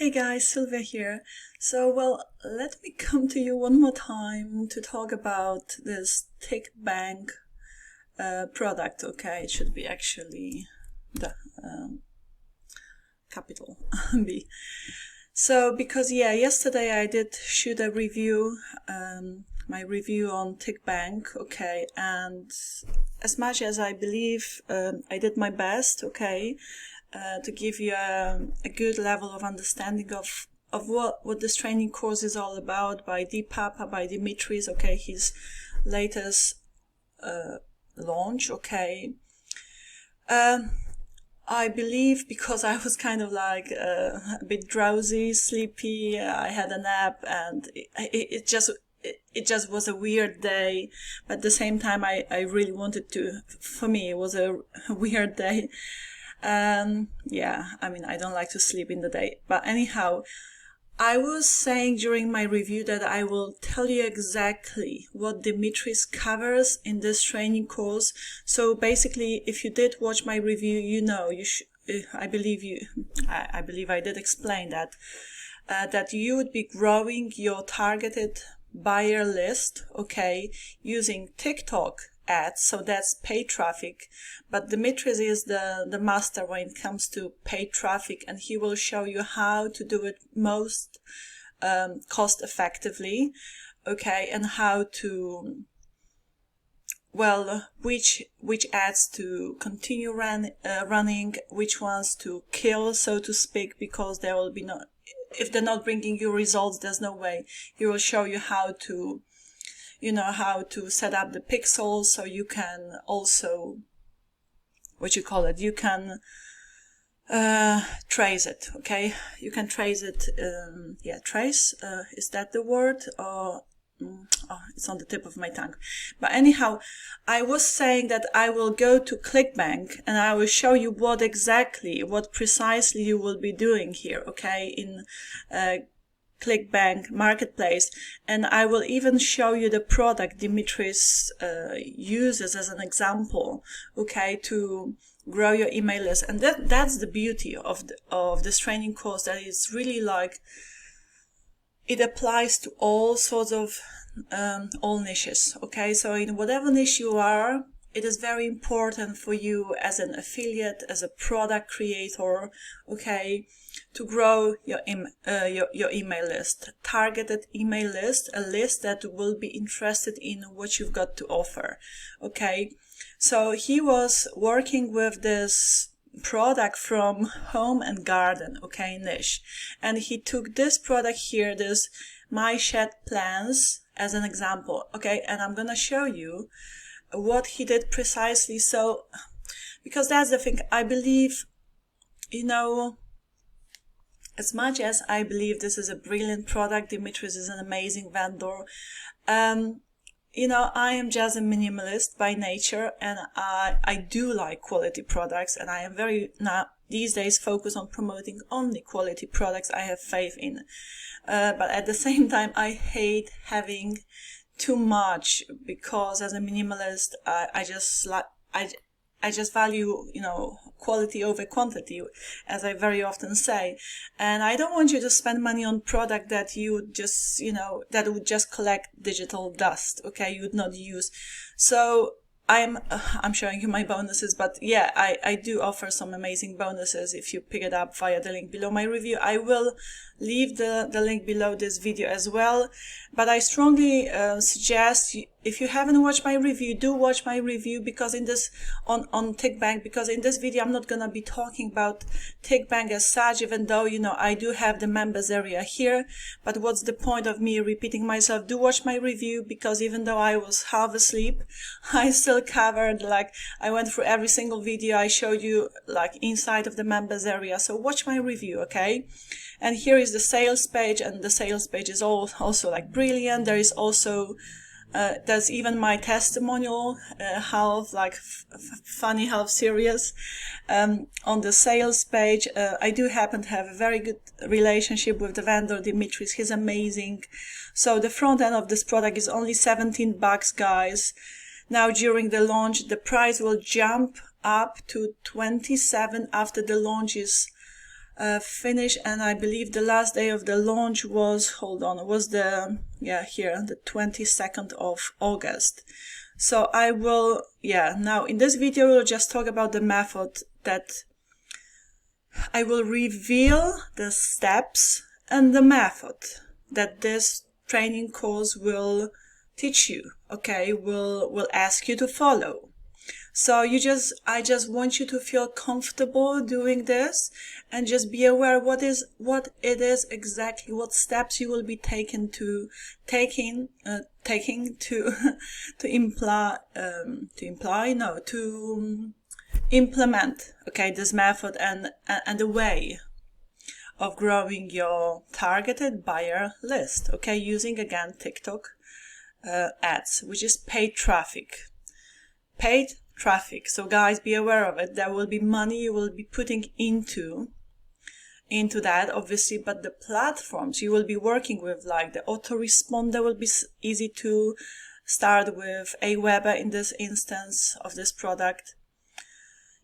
Hey guys, Sylwia here. So, let me come to you one more time to talk about this TikBank product. Okay, it should be actually the capital B. So, because yesterday I did shoot a review, my review on TikBank. Okay, and as much as I believe I did my best. Okay. To give you a good level of understanding of what this training course is all about by Dimitris, okay, his latest launch, okay. I believe because I was kind of like a bit drowsy, sleepy, I had a nap, and it just was a weird day, but at the same time I really wanted to, for me it was a weird day. I mean, I don't like to sleep in the day. But anyhow, I was saying during my review that I will tell you exactly what Dimitris covers in this training course. So basically, if you did watch my review, you know, I believe I did explain that, that you would be growing your targeted buyer list, okay, using TikTok ads, so that's paid traffic. But Dimitris is the master when it comes to paid traffic, and he will show you how to do it most cost effectively, okay, and how to, well, which ads to continue running, which ones to kill, so to speak, because there will be no, if they're not bringing you results, there's no way. He will show you how to, how to set up the pixels, so you can also, you can trace it, okay? You can trace it, trace, is that the word? Or, it's on the tip of my tongue. But anyhow, I was saying that I will go to TikBank and I will show you what precisely you will be doing here, okay, in TikBank marketplace, and I will even show you the product Dimitris uses as an example, okay, to grow your email list. And that's the beauty of this training course, that it's really like, it applies to all sorts of all niches, okay? So in whatever niche you are, it is very important for you as an affiliate, as a product creator, okay, to grow your email list, targeted email list, a list that will be interested in what you've got to offer, okay? So he was working with this product from home and garden, okay, niche, and he took this product here, this My Shed Plants, as an example, okay, and I'm gonna show you what he did precisely. So, because that's the thing, I believe, as much as I believe this is a brilliant product, Dimitris is an amazing vendor, I am just a minimalist by nature, and I do like quality products, and I am very, now these days, focused on promoting only quality products I have faith in. But at the same time, I hate having too much, because as a minimalist, I just value, quality over quantity, as I very often say. And I don't want you to spend money on product that you just, that would just collect digital dust, okay, you would not use. So I'm showing you my bonuses, but yeah, I do offer some amazing bonuses if you pick it up via the link below my review. I will leave the link below this video as well, but I strongly suggest, if you haven't watched my review, do watch my review, because in this, on TikBank, because in this video I'm not gonna be talking about TikBank as such, even though, I do have the members area here, but what's the point of me repeating myself? Do watch my review, because even though I was half asleep, I still covered, like, I went through every single video, I showed you, like, inside of the members area. So watch my review, okay? And here is the sales page, and the sales page is also like brilliant. There is also there's even my testimonial, half like funny, half serious, on the sales page. I do happen to have a very good relationship with the vendor Dimitris. He's amazing. So the front end of this product is only $17, guys. Now during the launch, the price will jump up to 27 after the launch is finish, and I believe the last day of the launch was, was the 22nd of August. So I will, now in this video we'll just talk about the method, that I will reveal the steps and the method that this training course will teach you, okay, will ask you to follow. So I just want you to feel comfortable doing this, and just be aware what it is exactly, what steps you will be taking to implement, okay, this method and the way of growing your targeted buyer list, okay, using again TikTok ads, which is paid traffic. So guys, be aware of it. There will be money you will be putting into that, obviously, but the platforms you will be working with, like the autoresponder, will be easy to start with. Aweber in this instance of this product.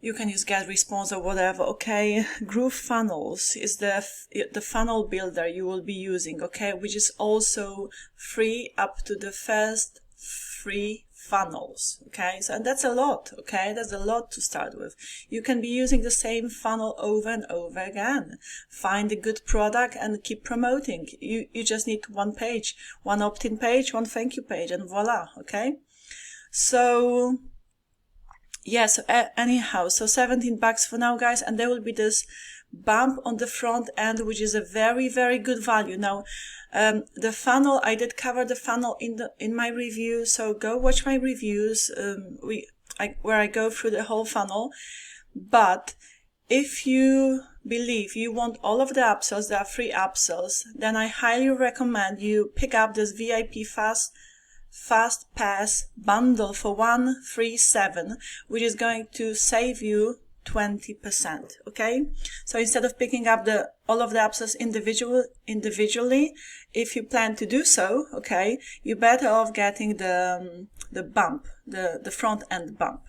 You can use GetResponse or whatever, okay. GrooveFunnels is the funnel builder you will be using, okay, which is also free up to the first free funnels, okay. So and that's a lot, okay, that's a lot to start with. You can be using the same funnel over and over again. Find a good product and keep promoting. You just need one page, one opt-in page, one thank you page, and voila, okay. So yes, anyhow, so $17 for now, guys, and there will be this bump on the front end, which is a very, very good value. Now, the funnel, I did cover the funnel in my review, so go watch my reviews, where I go through the whole funnel. But if you believe you want all of the upsells, there are free upsells, then I highly recommend you pick up this VIP Fast Pass bundle for $137, which is going to save you 20%, okay. So instead of picking up all of the upsells individually, if you plan to do so, okay, you're better off getting the bump, the front end bump.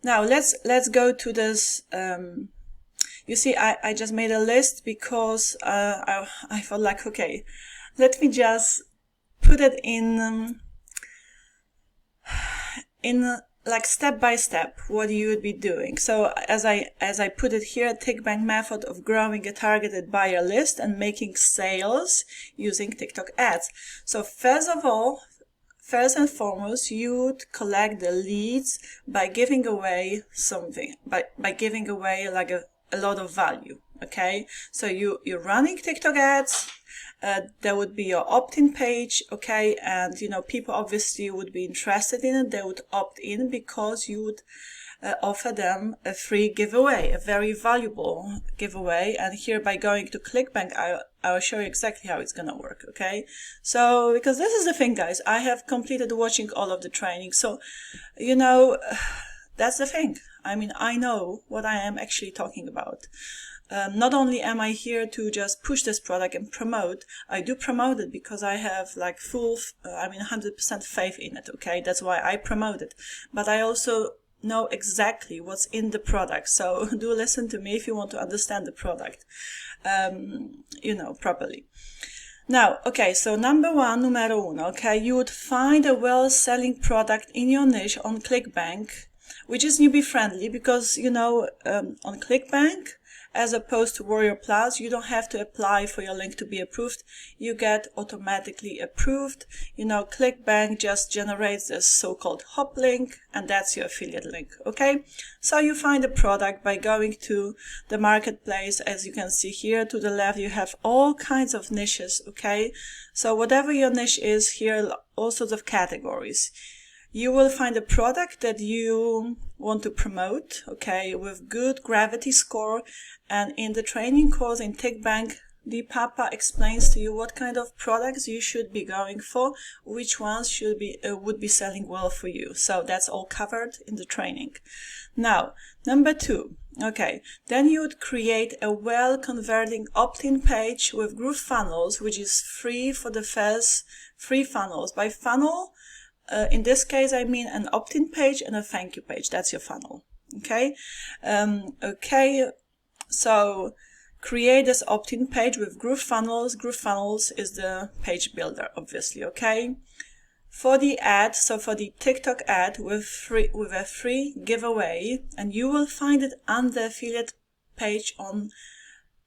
Now let's go to this. You see, I just made a list because I felt like, okay, let me just put it in like step by step what you would be doing. So as I put it here, TikBank method of growing a targeted buyer list and making sales using TikTok ads. So first and foremost, you would collect the leads by giving away something, by giving away like a lot of value, okay. So you're running TikTok ads. There would be your opt-in page, okay, and people obviously would be interested in it. They would opt in because you would offer them a free giveaway, a very valuable giveaway. And here, by going to ClickBank, I'll show you exactly how it's gonna work, okay. So because this is the thing, guys, I have completed watching all of the training, so that's the thing. I mean, I know what I am actually talking about. Not only am I here to just push this product and promote, I do promote it because I have like 100% faith in it, okay? That's why I promote it. But I also know exactly what's in the product. So do listen to me if you want to understand the product, properly. Now, okay, so numero uno, okay? You would find a well-selling product in your niche on ClickBank, which is newbie friendly because, on ClickBank, as opposed to Warrior Plus, you don't have to apply for your link to be approved. You get automatically approved. ClickBank just generates this so-called hop link, and that's your affiliate link, okay? So you find a product by going to the marketplace. As you can see here to the left, you have all kinds of niches, okay? So whatever your niche is, here all sorts of categories. You will find a product that you want to promote, okay, with good gravity score. And in the training course in TikBank, the Papa explains to you what kind of products you should be going for, which ones would be selling well for you. So that's all covered in the training. Now, number 2, okay, then you would create a well-converting opt-in page with GrooveFunnels, which is free for the first free funnels. By funnel, in this case, I mean an opt-in page and a thank you page. That's your funnel. Okay. Okay. So create this opt-in page with GrooveFunnels. GrooveFunnels is the page builder, obviously, okay? For the ad, so for the TikTok ad with a free giveaway, and you will find it on the affiliate page on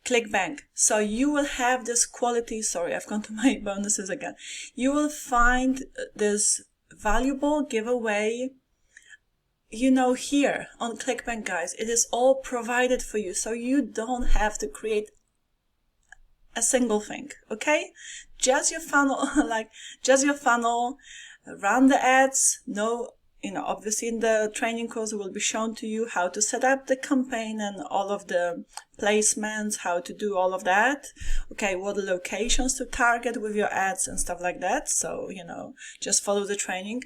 TikBank. So you will have this quality, sorry, I've gone to my bonuses again. You will find this valuable giveaway, you know, here on TikBank, guys. It is all provided for you, so you don't have to create a single thing, okay? Just your funnel, just your funnel, run the ads. No, you know, obviously in the training course it will be shown to you how to set up the campaign and all of the placements, how to do all of that, okay, what locations to target with your ads and stuff like that. So, you know, just follow the training.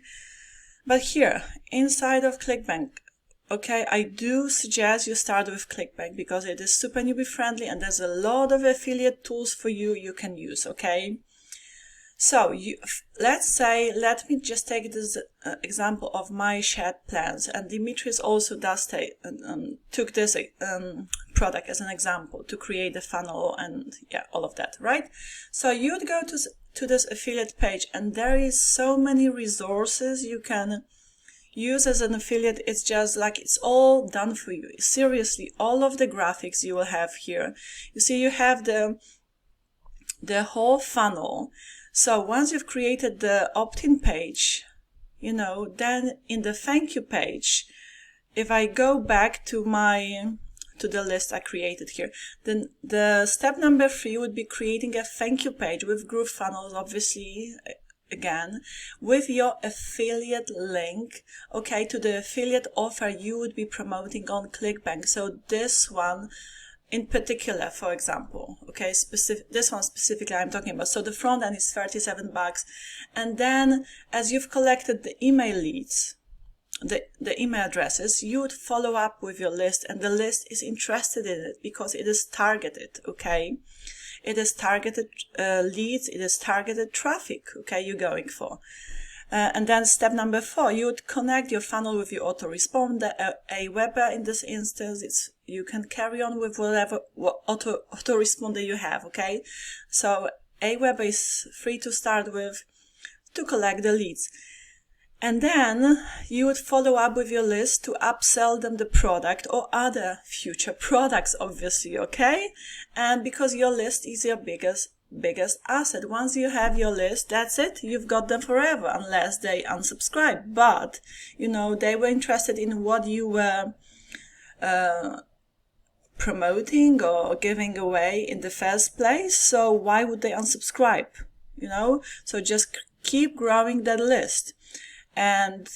But here, inside of TikBank, okay, I do suggest you start with TikBank because it is super newbie friendly and there's a lot of affiliate tools for you can use, okay? So let me just take this example of my shared plans, and Dimitris also took this product as an example to create the funnel and yeah, all of that, right? So you'd go to this affiliate page, and there is so many resources you can use as an affiliate. It's just like it's all done for you. Seriously, all of the graphics you will have here. You see, you have the whole funnel. So once you've created the opt-in page, you know, then in the thank you page, if I go back to the list I created here, then the step number 3 would be creating a thank you page with GrooveFunnels, obviously, again, with your affiliate link, okay, to the affiliate offer you would be promoting on TikBank. So this one in particular, for example, okay, this one specifically I'm talking about. So the front end is $37, and then as you've collected the email leads, the email addresses, you would follow up with your list, and the list is interested in it because it is targeted, okay? It is targeted leads, it is targeted traffic, okay, you're going for. And then step number 4, you would connect your funnel with your autoresponder, Aweber in this instance. You can carry on with whatever autoresponder you have, okay? So Aweber is free to start with to collect the leads. And then you would follow up with your list to upsell them the product or other future products, obviously, okay? And because your list is your biggest asset. Once you have your list, that's it. You've got them forever unless they unsubscribe. But, you know, they were interested in what you were promoting or giving away in the first place. So why would they unsubscribe? You know, so just keep growing that list. And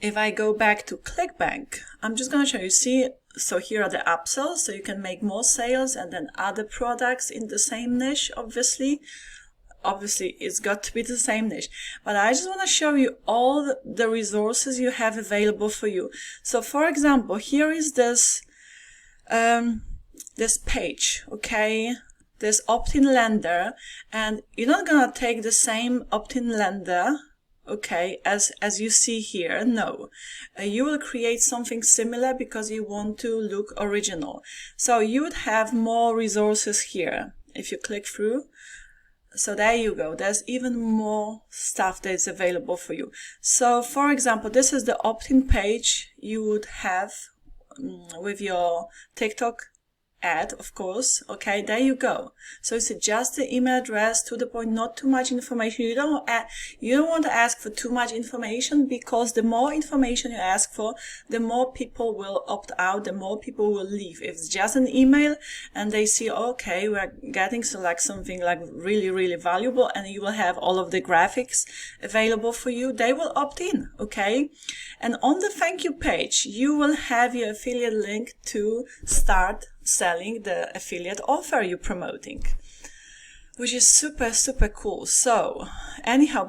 if I go back to TikBank, I'm just going to show you, see, so here are the upsells, so you can make more sales, and then other products in the same niche, obviously it's got to be the same niche. But I just want to show you all the resources you have available for you. So for example, here is this page, okay? This opt-in lender, and you're not going to take the same opt-in lender, okay, as you see here. No, you will create something similar because you want to look original. So you would have more resources here if you click through. So there you go. There's even more stuff that's available for you. So for example, this is the opt-in page you would have with your TikTok ad, of course. Okay, there you go. So it's just the email address, to the point, not too much information. You don't want to ask for too much information, because the more information you ask for, the more people will opt out, the more people will leave. If it's just an email and they see, okay, we're getting something like really, really valuable, and you will have all of the graphics available for you, they will opt in, okay? And on the thank you page, you will have your affiliate link to start selling the affiliate offer you're promoting, which is super, super cool. So anyhow,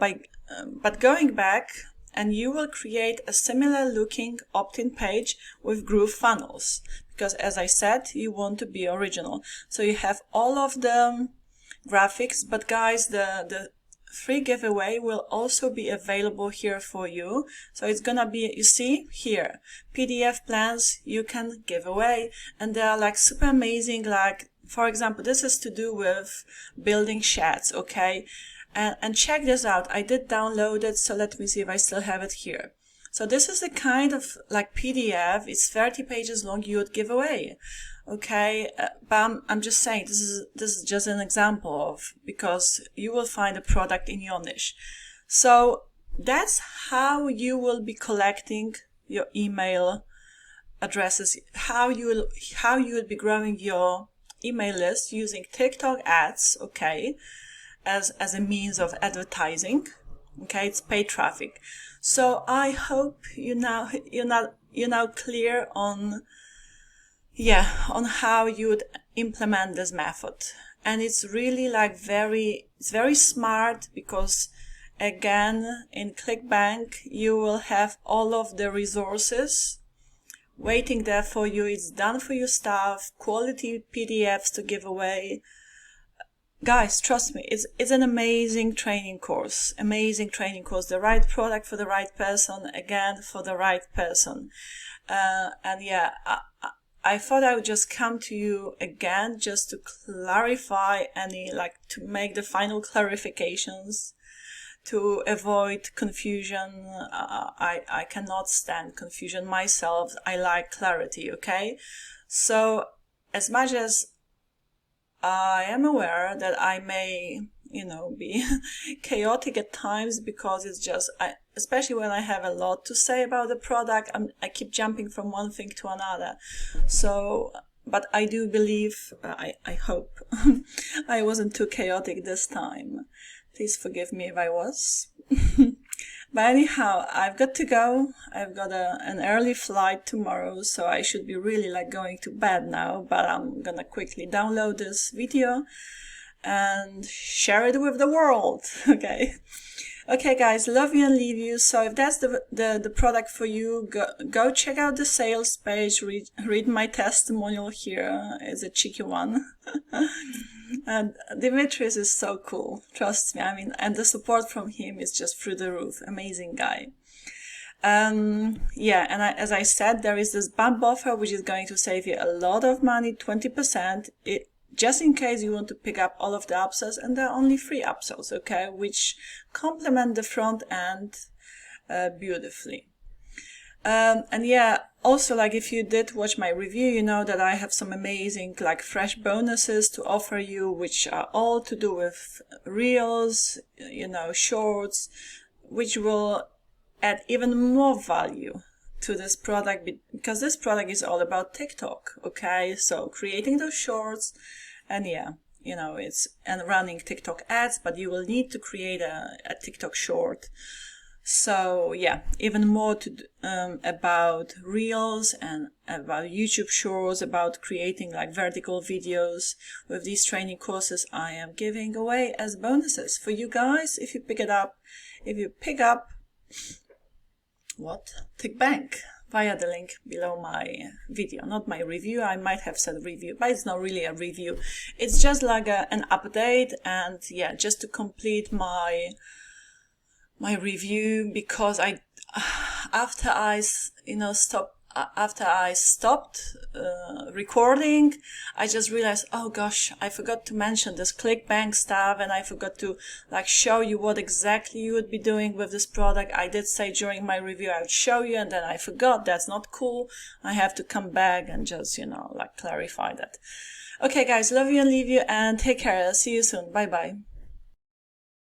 but going back, and you will create a similar looking opt-in page with GrooveFunnels, because as I said, you want to be original. So you have all of the graphics, but guys, the free giveaway will also be available here for you. So it's gonna be, you see here, PDF plans you can give away, and they are like super amazing. Like, for example, this is to do with building sheds, okay? And check this out, I did download it, so let me see if I still have it here. So this is the kind of like PDF, it's 30 pages long, you would give away. Okay, but I'm just saying, this is just an example of, because you will find a product in your niche. So that's how you will be collecting your email addresses, how you will be growing your email list using TikTok ads, okay, as a means of advertising. Okay, it's paid traffic. So I hope you're now clear on how you would implement this method. And it's really like it's very smart, because again, in TikBank you will have all of the resources waiting there for you. It's done for your staff, quality PDFs to give away. Guys, trust me, it's an amazing training course, the right product for the right person, again, for the right person. And yeah, I thought I would just come to you again just to clarify to make the final clarifications, to avoid confusion. I cannot stand confusion myself. I like clarity, okay? So as much as I am aware that I may, be chaotic at times, because it's just, especially when I have a lot to say about the product, I keep jumping from one thing to another. So, but I do believe, I hope I wasn't too chaotic this time. Please forgive me if I was. But anyhow, I've got to go. I've got an early flight tomorrow, so I should be really going to bed now, but I'm gonna quickly download this video and share it with the world. Okay guys, love you and leave you. So if that's the product for you, go check out the sales page, read my testimonial here. It's a cheeky one. And Dimitris is so cool, trust me. And the support from him is just through the roof. Amazing guy. And as I said, there is this bump offer which is going to save you a lot of money, 20%, just in case you want to pick up all of the upsells, and there are only 3 upsells, okay, which complement the front end beautifully. Also, if you did watch my review, you know that I have some amazing fresh bonuses to offer you, which are all to do with reels, shorts, which will add even more value to this product, because this product is all about TikTok, okay? So creating those shorts, and it's running TikTok ads, but you will need to create a TikTok short. So yeah, even more about reels and about YouTube shorts, about creating vertical videos with these training courses I am giving away as bonuses for you guys if you pick it up. If you pick up TikBank via the link below my video, not my review. I might have said review, but it's not really a review. It's just an update, and yeah, just to complete my review, because after I stopped recording, I just realized, oh gosh, I forgot to mention this TikBank stuff, and I forgot to show you what exactly you would be doing with this product. I did say during my review I would show you, and then I forgot. That's not cool. I have to come back and just clarify that. Okay guys, love you and leave you, and take care. See you soon. Bye bye.